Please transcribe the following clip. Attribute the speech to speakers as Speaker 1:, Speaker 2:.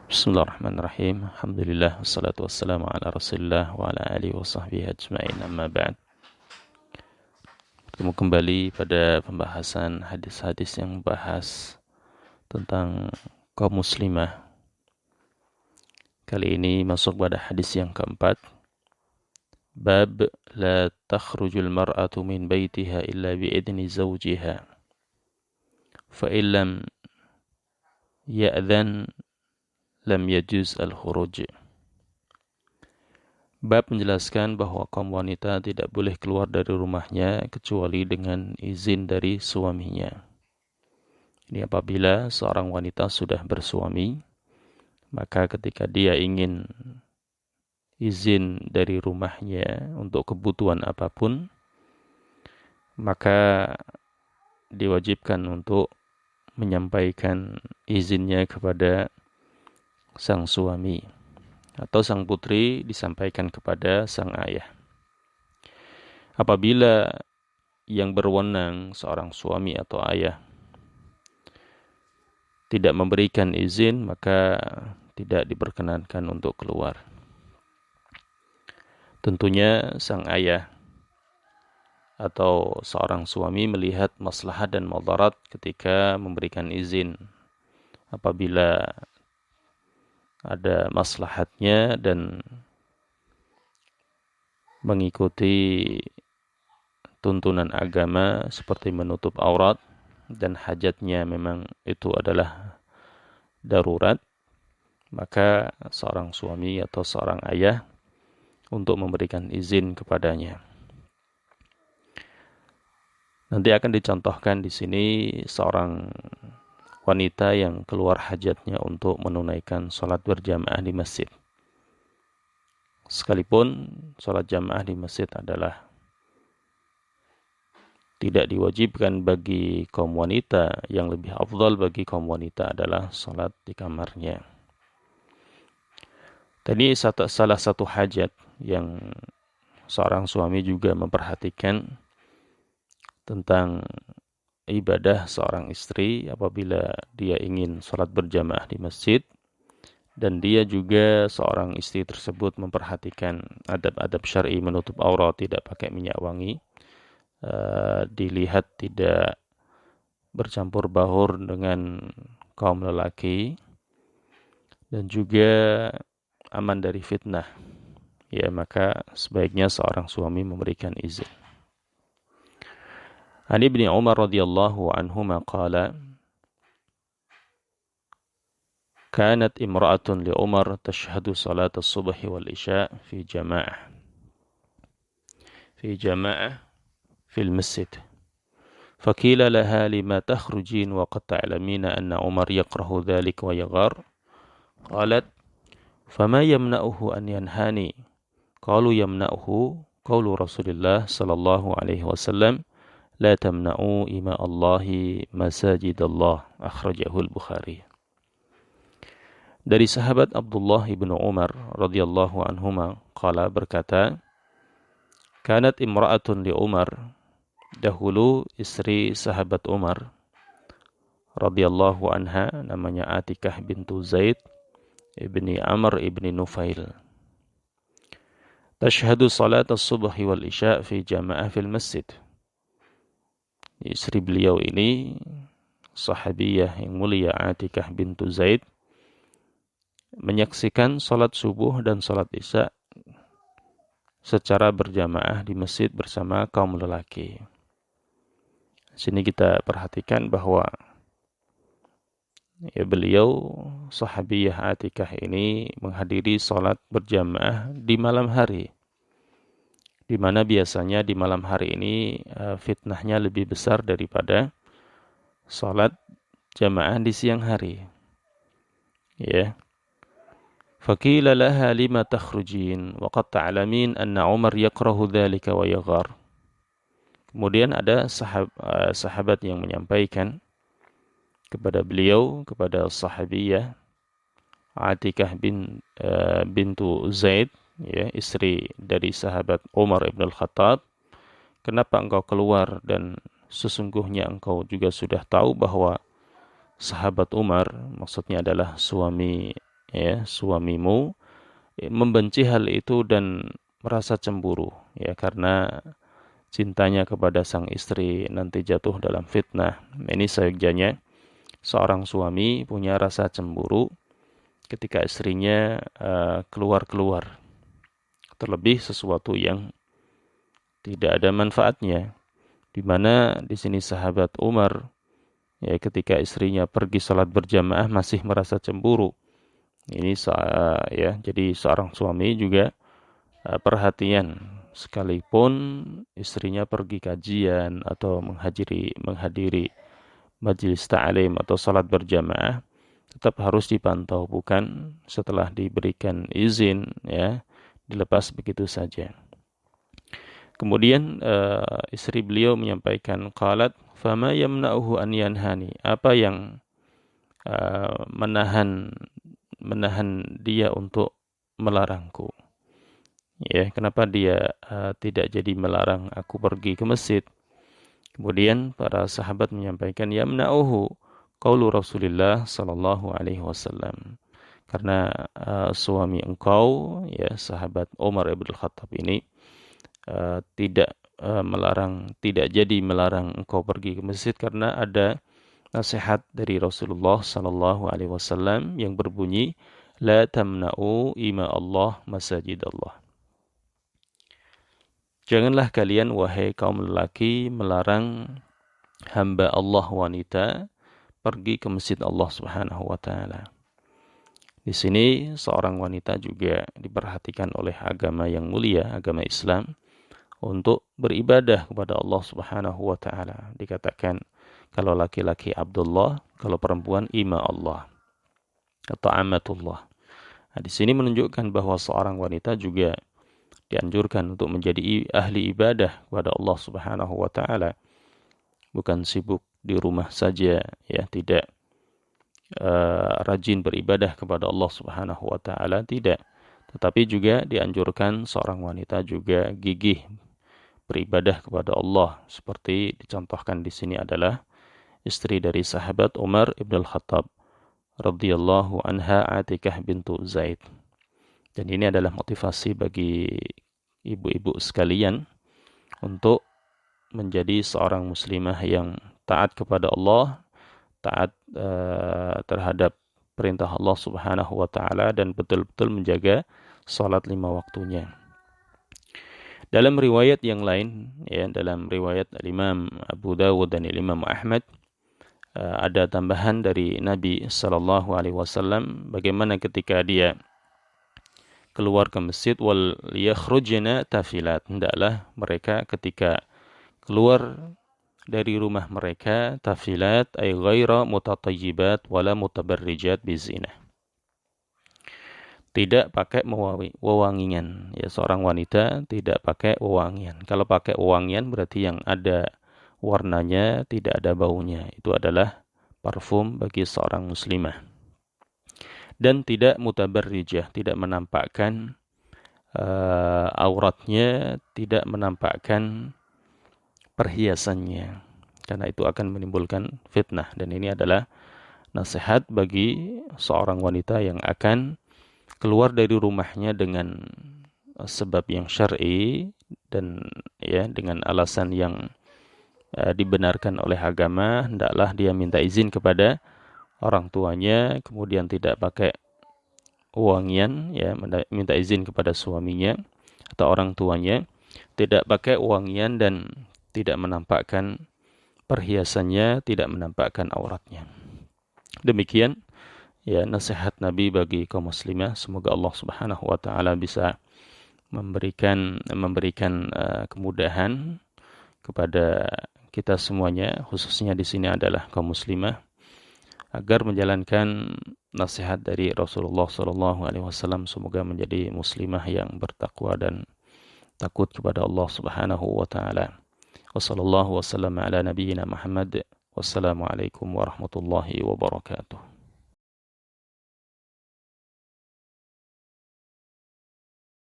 Speaker 1: Bismillahirrahmanirrahim. Alhamdulillah wassalatu wassalamu ala Rasulillah wa ala alihi wa sahbihi ajma'in. Amma ba'd. Bertemu kembali pada pembahasan hadis-hadis yang membahas tentang kaum muslimah. Kali ini masuk pada hadis yang keempat. Bab la takhrujul mar'atu min baitiha illa bi'idni zawjiha. Fa illam ya'dhan lam yajuz al-khuruj. Bab menjelaskan bahwa kaum wanita tidak boleh keluar dari rumahnya kecuali dengan izin dari suaminya. Ini apabila seorang wanita sudah bersuami, maka ketika dia ingin izin dari rumahnya untuk kebutuhan apapun, maka diwajibkan untuk menyampaikan izinnya kepada sang suami, atau sang putri disampaikan kepada sang ayah. Apabila yang berwenang seorang suami atau ayah tidak memberikan izin, maka tidak diperkenankan untuk keluar. Tentunya sang ayah atau seorang suami melihat maslahat dan madarat ketika memberikan izin. Apabila ada maslahatnya dan mengikuti tuntunan agama seperti menutup aurat dan hajatnya memang itu adalah darurat, maka seorang suami atau seorang ayah untuk memberikan izin kepadanya. Nanti akan dicontohkan di sini seorang wanita yang keluar hajatnya untuk menunaikan sholat berjamaah di masjid. Sekalipun sholat jamaah di masjid adalah tidak diwajibkan bagi kaum wanita, yang lebih afdal bagi kaum wanita adalah sholat di kamarnya. Tadi salah satu hajat yang seorang suami juga memperhatikan tentang ibadah seorang istri apabila dia ingin sholat berjamaah di masjid, dan dia juga seorang istri tersebut memperhatikan adab-adab syar'i menutup aurat, tidak pakai minyak wangi, dilihat tidak bercampur baur dengan kaum lelaki, dan juga aman dari fitnah, ya maka sebaiknya seorang suami memberikan izin. An Ibni Umar radhiyallahu anhuma qala kanat imra'atun li Umar tashhadu salat as-subh wal isya fi jama'ah fi al-masjid فقيل لها لما تخرجين وقد تعلمين أن عمر يكره ذلك ويغار قالت فما يمنعه أن ينهاني قالوا يمنعه قول رسول الله صلى الله عليه وسلم لا تمنعوا إماء الله مساجد الله أخرجه البخاري. Dari sahabat Abdullah ibnu Umar radhiyallahu anhuma qala berkata, kanat imra'atun li Umar, dahulu istri sahabat Umar radhiyallahu anha namanya Atikah bintu Zaid ibni Amr ibni Nufail. Tashhadu salat as-subh wal isya fi jama'ah fil masjid. Istri beliau ini sahabiyah yang mulia Atikah bintu Zaid menyaksikan salat subuh dan salat isya secara berjamaah di masjid bersama kaum lelaki. Sini kita perhatikan bahwa beliau sahabiyah Atikah ini menghadiri salat berjamaah di malam hari, di mana biasanya di malam hari ini fitnahnya lebih besar daripada salat jamaah di siang hari. Ya. Faqila laha lima takhrujin wa qad ta'lamin anna Umar yakrahu dhalika wa yaghar. Kemudian ada sahabat yang menyampaikan kepada beliau, kepada sahabiyah Atikah bintu Zaid, ya, istri dari sahabat Umar ibn al-Khattab, kenapa engkau keluar dan sesungguhnya engkau juga sudah tahu bahwa sahabat Umar, maksudnya adalah suami ya, suamimu membenci hal itu dan merasa cemburu, ya, karena cintanya kepada sang istri nanti jatuh dalam fitnah. Ini seyogyanya seorang suami punya rasa cemburu ketika istrinya keluar-keluar, terlebih sesuatu yang tidak ada manfaatnya. Di mana di sini sahabat Umar, ya, ketika istrinya pergi salat berjamaah masih merasa cemburu. Ini ya, jadi seorang suami juga perhatian, sekalipun istrinya pergi kajian atau menghadiri majelis ta'lim atau salat berjamaah, tetap harus dipantau, bukan setelah diberikan izin, ya, dilepas begitu saja. Kemudian istri beliau menyampaikan, qalat fama yamna'uhu an yanhani, apa yang menahan dia untuk melarangku, ya, kenapa dia tidak jadi melarang aku pergi ke masjid. Kemudian para sahabat menyampaikan, yamna'uhu qaulu Rasulullah sallallahu alaihi wasallam, karena suami engkau, ya, sahabat Umar ibn Khattab ini tidak jadi melarang engkau pergi ke masjid karena ada nasihat dari Rasulullah sallallahu alaihi wasallam yang berbunyi, la tamna'u ima Allah masajid Allah. Janganlah kalian, wahai kaum lelaki, melarang hamba Allah wanita pergi ke masjid Allah Subhanahu wa taala. Di sini seorang wanita juga diperhatikan oleh agama yang mulia, agama Islam, untuk beribadah kepada Allah Subhanahu wa taala. Dikatakan kalau laki-laki Abdullah, kalau perempuan ima Allah atau amatullah. Nah, di sini menunjukkan bahwa seorang wanita juga dianjurkan untuk menjadi ahli ibadah kepada Allah Subhanahu wa taala. Bukan sibuk di rumah saja, ya, tidak rajin beribadah kepada Allah Subhanahu wa taala, tidak. Tetapi juga dianjurkan seorang wanita juga gigih beribadah kepada Allah, seperti dicontohkan di sini adalah istri dari sahabat Umar ibn Khattab radhiyallahu anha, Atikah bintu Zaid. Dan ini adalah motivasi bagi ibu-ibu sekalian untuk menjadi seorang muslimah yang taat kepada Allah, taat terhadap perintah Allah Subhanahu wa taala, dan betul-betul menjaga salat 5 waktunya. Dalam riwayat yang lain, ya, dalam riwayat Imam Abu Dawud dan Imam Ahmad, ada tambahan dari Nabi sallallahu alaihi wasallam bagaimana ketika dia keluar ke masjid, wal yakhrujna tafilat, hendaklah mereka ketika keluar dari rumah mereka tafilat ay ghaira mutatayyibat wala mutabarrijat bizina, tidak pakai wewangian, ya, seorang wanita tidak pakai wewangian. Kalau pakai wewangian berarti yang ada warnanya, tidak ada baunya, itu adalah parfum bagi seorang muslimah. Dan tidak mutabarrijah, tidak menampakkan auratnya, tidak menampakkan perhiasannya, karena itu akan menimbulkan fitnah. Dan ini adalah nasihat bagi seorang wanita yang akan keluar dari rumahnya dengan sebab yang syar'i dan, ya, dengan alasan yang dibenarkan oleh agama, hendaklah dia minta izin kepada orang tuanya, kemudian tidak pakai wangian, ya, minta izin kepada suaminya atau orang tuanya, tidak pakai wangian dan tidak menampakkan perhiasannya, tidak menampakkan auratnya. Demikian, ya, nasihat Nabi bagi kaum muslimah. Semoga Allah Subhanahu wa taala bisa memberikan kemudahan kepada kita semuanya, khususnya di sini adalah kaum muslimah, agar menjalankan nasihat dari Rasulullah sallallahu alaihi wasallam. Semoga menjadi muslimah yang bertakwa dan takut kepada Allah Subhanahu wa taala. Wassallallahu wasallam ala nabiyyina Muhammad. Wassalamualaikum warahmatullahi wabarakatuh.